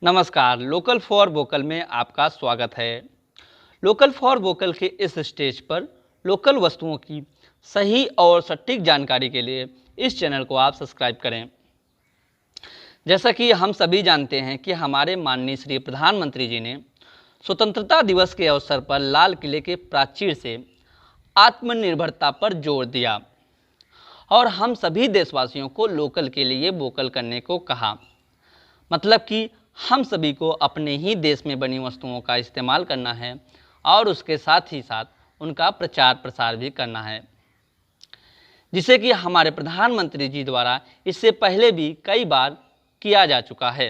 नमस्कार, local for vocal में आपका स्वागत है। लोकल फॉर वोकल के इस स्टेज पर लोकल वस्तुओं की सही और सटीक जानकारी के लिए इस चैनल को आप सब्सक्राइब करें। जैसा कि हम सभी जानते हैं कि हमारे माननीय श्री प्रधानमंत्री जी ने स्वतंत्रता दिवस के अवसर पर लाल किले के प्राचीर से आत्मनिर्भरता पर जोर दिया और हम सभी देशवासियों को लोकल के लिए वोकल करने को कहा। मतलब कि हम सभी को अपने ही देश में बनी वस्तुओं का इस्तेमाल करना है और उसके साथ ही साथ उनका प्रचार प्रसार भी करना है, जिसे कि हमारे प्रधानमंत्री जी द्वारा इससे पहले भी कई बार किया जा चुका है।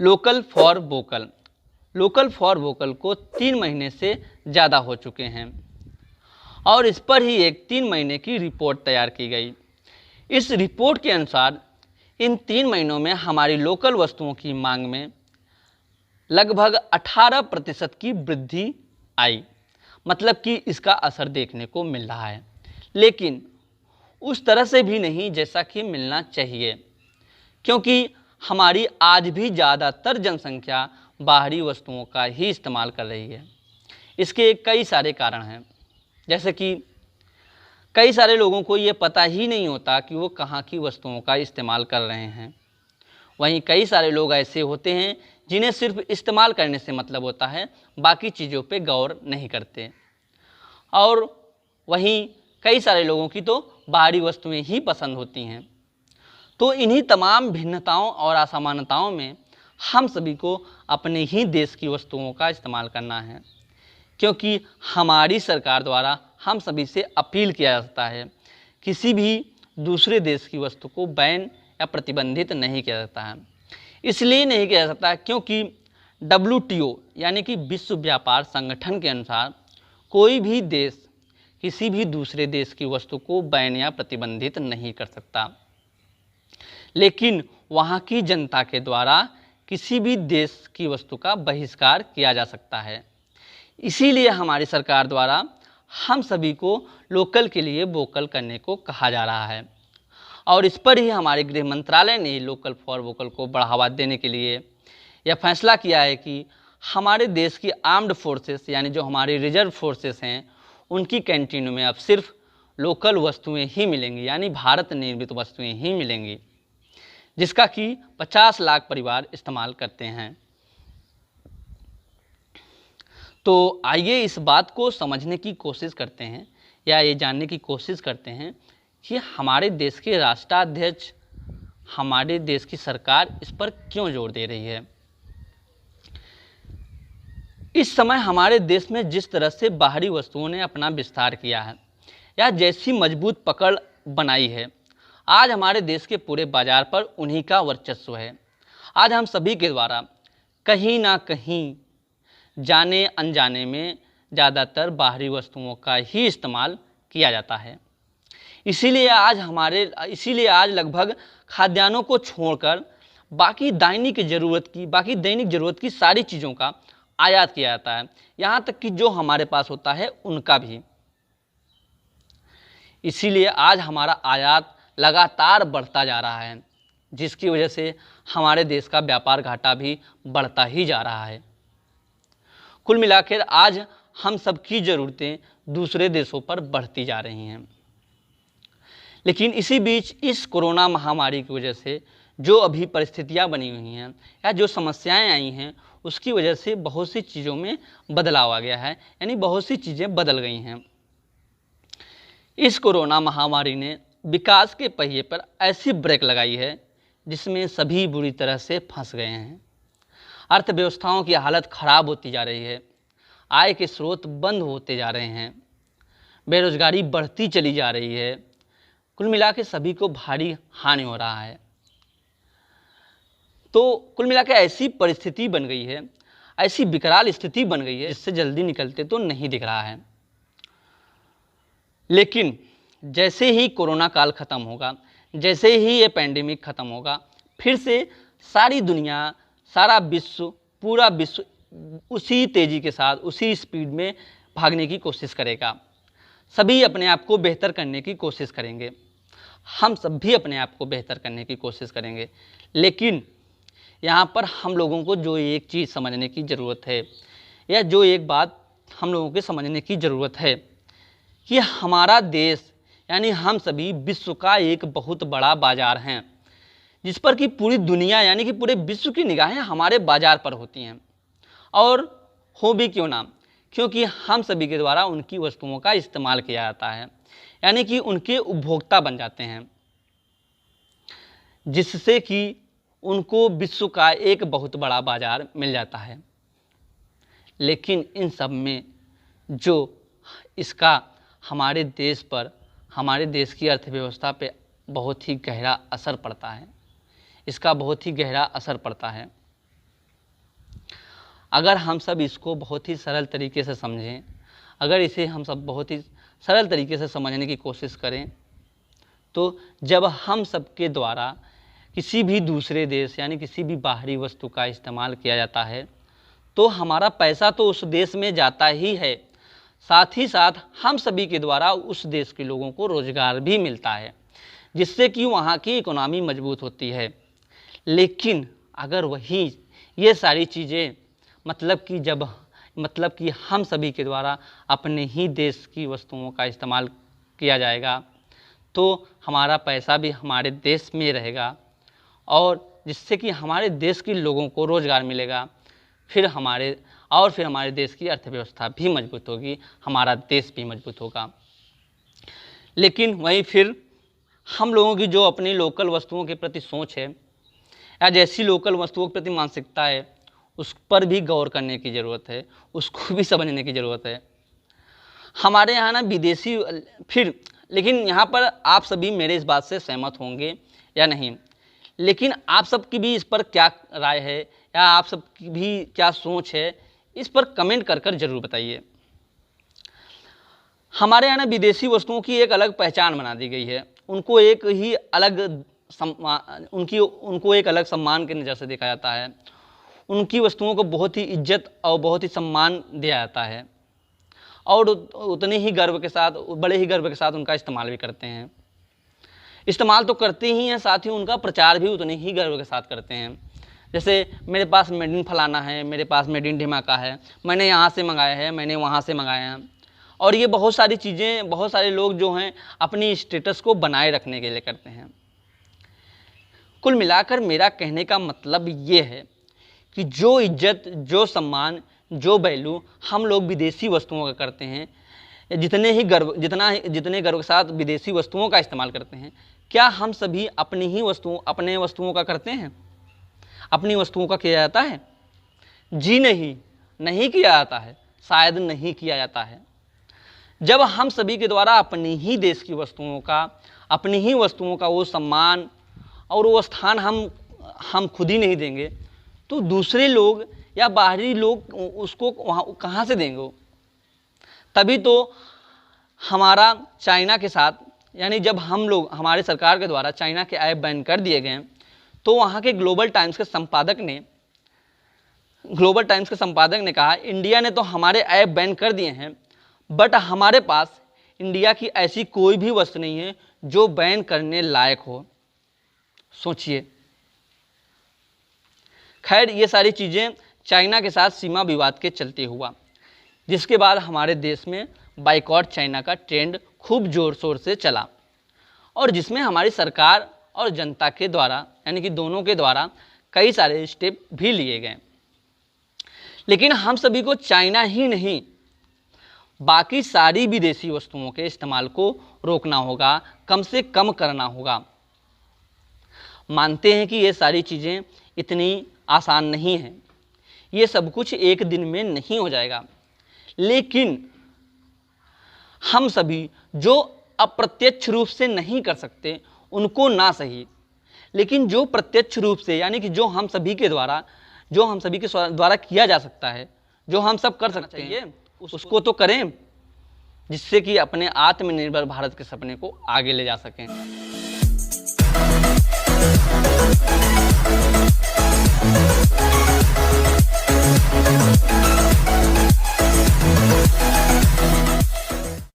लोकल फॉर वोकल को 3 महीने से ज़्यादा हो चुके हैं और इस पर ही एक 3 महीने की रिपोर्ट तैयार की गई। इस रिपोर्ट के अनुसार इन 3 महीनों में हमारी लोकल वस्तुओं की मांग में लगभग 18% की वृद्धि आई। मतलब कि इसका असर देखने को मिल रहा है, लेकिन उस तरह से भी नहीं जैसा कि मिलना चाहिए, क्योंकि हमारी आज भी ज़्यादातर जनसंख्या बाहरी वस्तुओं का ही इस्तेमाल कर रही है। इसके कई सारे कारण हैं, जैसे कि कई सारे लोगों को ये पता ही नहीं होता कि वो कहाँ की वस्तुओं का इस्तेमाल कर रहे हैं। वहीं कई सारे लोग ऐसे होते हैं जिन्हें सिर्फ इस्तेमाल करने से मतलब होता है, बाकी चीज़ों पे गौर नहीं करते। और वहीं कई सारे लोगों की तो बाहरी वस्तुएं ही पसंद होती हैं। तो इन्हीं तमाम भिन्नताओं और असमानताओं में हम सभी को अपने ही देश की वस्तुओं का इस्तेमाल करना है, क्योंकि हमारी सरकार द्वारा हम सभी से अपील किया जाता है किसी भी दूसरे देश की वस्तु को बैन या प्रतिबंधित नहीं किया जाता है। इसलिए नहीं किया जा सकता क्योंकि WTO यानी कि विश्व व्यापार संगठन के अनुसार कोई भी देश किसी भी दूसरे देश की वस्तु को बैन या प्रतिबंधित नहीं कर सकता, लेकिन वहाँ की जनता के द्वारा किसी भी देश की वस्तु का बहिष्कार किया जा सकता है। इसीलिए हमारी सरकार द्वारा हम सभी को लोकल के लिए वोकल करने को कहा जा रहा है और इस पर ही हमारे गृह मंत्रालय ने लोकल फॉर वोकल को बढ़ावा देने के लिए यह फैसला किया है कि हमारे देश की आर्म्ड फोर्सेस यानी जो हमारी रिजर्व फोर्सेस हैं, उनकी कैंटीनों में अब सिर्फ लोकल वस्तुएं ही मिलेंगी, यानी भारत निर्मित वस्तुएं ही मिलेंगी, जिसका कि 50 लाख परिवार इस्तेमाल करते हैं। तो आइए इस बात को समझने की कोशिश करते हैं या ये जानने की कोशिश करते हैं कि हमारे देश के राष्ट्राध्यक्ष, हमारे देश की सरकार इस पर क्यों जोर दे रही है। इस समय हमारे देश में जिस तरह से बाहरी वस्तुओं ने अपना विस्तार किया है या जैसी मजबूत पकड़ बनाई है, आज हमारे देश के पूरे बाजार पर उन्हीं का वर्चस्व है। आज हम सभी के द्वारा कहीं ना कहीं जाने अनजाने में ज़्यादातर बाहरी वस्तुओं का ही इस्तेमाल किया जाता है। इसीलिए आज लगभग खाद्यान्नों को छोड़कर बाकी दैनिक ज़रूरत की सारी चीज़ों का आयात किया जाता है, यहाँ तक कि जो हमारे पास होता है उनका भी। इसीलिए आज हमारा आयात लगातार बढ़ता जा रहा है, जिसकी वजह से हमारे देश का व्यापार घाटा भी बढ़ता ही जा रहा है। कुल मिलाकर आज हम सबकी ज़रूरतें दूसरे देशों पर बढ़ती जा रही हैं। लेकिन इसी बीच इस कोरोना महामारी की वजह से जो अभी परिस्थितियां बनी हुई हैं या जो समस्याएं आई हैं, उसकी वजह से बहुत सी चीज़ों में बदलाव आ गया है, यानी बहुत सी चीज़ें बदल गई हैं। इस कोरोना महामारी ने विकास के पहिए पर ऐसी ब्रेक लगाई है जिसमें सभी बुरी तरह से फंस गए हैं। अर्थव्यवस्थाओं की हालत खराब होती जा रही है, आय के स्रोत बंद होते जा रहे हैं, बेरोजगारी बढ़ती चली जा रही है। कुल मिला के सभी को भारी हानि हो रहा है। तो कुल मिला के ऐसी परिस्थिति बन गई है, ऐसी विकराल स्थिति बन गई है जिससे जल्दी निकलते तो नहीं दिख रहा है। लेकिन जैसे ही कोरोना काल ख़त्म होगा, जैसे ही ये पैंडेमिक ख़त्म होगा, फिर से सारी दुनिया, सारा विश्व, पूरा विश्व उसी तेज़ी के साथ, उसी स्पीड में भागने की कोशिश करेगा। सभी अपने आप को बेहतर करने की कोशिश करेंगे, हम सब भी अपने आप को बेहतर करने की कोशिश करेंगे। लेकिन यहाँ पर हम लोगों को जो एक चीज़ समझने की ज़रूरत है, या जो एक बात हम लोगों के समझने की ज़रूरत है कि हमारा देश यानी हम सभी विश्व का एक बहुत बड़ा बाज़ार हैं, जिस पर कि पूरी दुनिया यानी कि पूरे विश्व की निगाहें हमारे बाज़ार पर होती हैं। और हो भी क्यों ना, क्योंकि हम सभी के द्वारा उनकी वस्तुओं का इस्तेमाल किया जाता है, यानी कि उनके उपभोक्ता बन जाते हैं, जिससे कि उनको विश्व का एक बहुत बड़ा बाज़ार मिल जाता है। लेकिन इन सब में जो इसका हमारे देश पर, हमारे देश की अर्थव्यवस्था पे बहुत ही गहरा असर पड़ता है, इसका बहुत ही गहरा असर पड़ता है। अगर हम सब इसको बहुत ही सरल तरीके से समझें, अगर इसे हम सब बहुत ही सरल तरीके से समझने की कोशिश करें, तो जब हम सब के द्वारा किसी भी दूसरे देश यानी किसी भी बाहरी वस्तु का इस्तेमाल किया जाता है, तो हमारा पैसा तो उस देश में जाता ही है, साथ ही साथ हम सभी के द्वारा उस देश के लोगों को रोज़गार भी मिलता है, जिससे कि वहाँ की इकोनॉमी मजबूत होती है। लेकिन अगर वही ये सारी चीज़ें मतलब कि हम सभी के द्वारा अपने ही देश की वस्तुओं का इस्तेमाल किया जाएगा, तो हमारा पैसा भी हमारे देश में रहेगा, और जिससे कि हमारे देश के लोगों को रोज़गार मिलेगा, फिर हमारे देश की अर्थव्यवस्था भी मजबूत होगी, हमारा देश भी मजबूत होगा। लेकिन वहीं फिर हम लोगों की जो अपनी लोकल वस्तुओं के प्रति सोच है, या जैसी लोकल वस्तुओं के प्रति मानसिकता है, उस पर भी गौर करने की ज़रूरत है, उसको भी समझने की ज़रूरत है। हमारे यहाँ ना विदेशी लेकिन यहाँ पर आप सभी मेरे इस बात से सहमत होंगे या नहीं, लेकिन आप सबकी भी इस पर क्या राय है, या आप सबकी भी क्या सोच है, इस पर कमेंट कर ज़रूर बताइए। हमारे यहाँ ना विदेशी वस्तुओं की एक अलग पहचान बना दी गई है, उनको एक अलग सम्मान की नज़र से देखा जाता है, उनकी वस्तुओं को बहुत ही इज्जत और बहुत ही सम्मान दिया जाता है, और उतने ही गर्व के साथ, बड़े ही गर्व के साथ उनका इस्तेमाल भी करते हैं। इस्तेमाल तो करते ही हैं, साथ ही उनका प्रचार भी उतने ही गर्व के साथ करते हैं। जैसे मेरे पास मेड इन फलाना है, मेरे पास मेड इन ढिमाका है, मैंने यहाँ से मंगाया है, मैंने वहाँ से मंगाया है। और ये बहुत सारी चीज़ें बहुत सारे लोग जो हैं अपनी स्टेटस को बनाए रखने के लिए करते हैं। कुल मिलाकर मेरा कहने का मतलब ये है कि जो इज्जत, जो सम्मान, जो वैल्यू हम लोग विदेशी वस्तुओं का करते हैं, जितने गर्व के साथ विदेशी वस्तुओं का इस्तेमाल करते हैं, क्या हम सभी अपने वस्तुओं का करते हैं? अपनी वस्तुओं का किया जाता है? जी नहीं किया जाता है, शायद नहीं किया जाता है। जब हम सभी के द्वारा अपने ही देश की वस्तुओं का, अपनी ही वस्तुओं का वो सम्मान और वो स्थान हम खुद ही नहीं देंगे, तो दूसरे लोग या बाहरी लोग उसको वहाँ कहाँ से देंगे? तभी तो हमारा चाइना के साथ, यानी जब हमारे सरकार के द्वारा चाइना के ऐप बैन कर दिए गए, तो वहाँ के ग्लोबल टाइम्स के संपादक ने कहा, इंडिया ने तो हमारे ऐप बैन कर दिए हैं, बट हमारे पास इंडिया की ऐसी कोई भी वस्तु नहीं है जो बैन करने लायक हो। सोचिए। खैर, ये सारी चीज़ें चाइना के साथ सीमा विवाद के चलते हुआ, जिसके बाद हमारे देश में बाइकॉट चाइना का ट्रेंड खूब ज़ोर शोर से चला, और जिसमें हमारी सरकार और जनता के द्वारा, यानी कि दोनों के द्वारा कई सारे स्टेप भी लिए गए। लेकिन हम सभी को चाइना ही नहीं, बाकी सारी विदेशी वस्तुओं के इस्तेमाल को रोकना होगा, कम से कम करना होगा। मानते हैं कि ये सारी चीज़ें इतनी आसान नहीं हैं, ये सब कुछ एक दिन में नहीं हो जाएगा, लेकिन हम सभी जो अप्रत्यक्ष रूप से नहीं कर सकते उनको ना सही, लेकिन जो प्रत्यक्ष रूप से, यानी कि जो हम सभी के द्वारा किया जा सकता है, जो हम सब कर सकते हैं, उसको तो करें, जिससे कि अपने आत्मनिर्भर भारत के सपने को आगे ले जा सकें।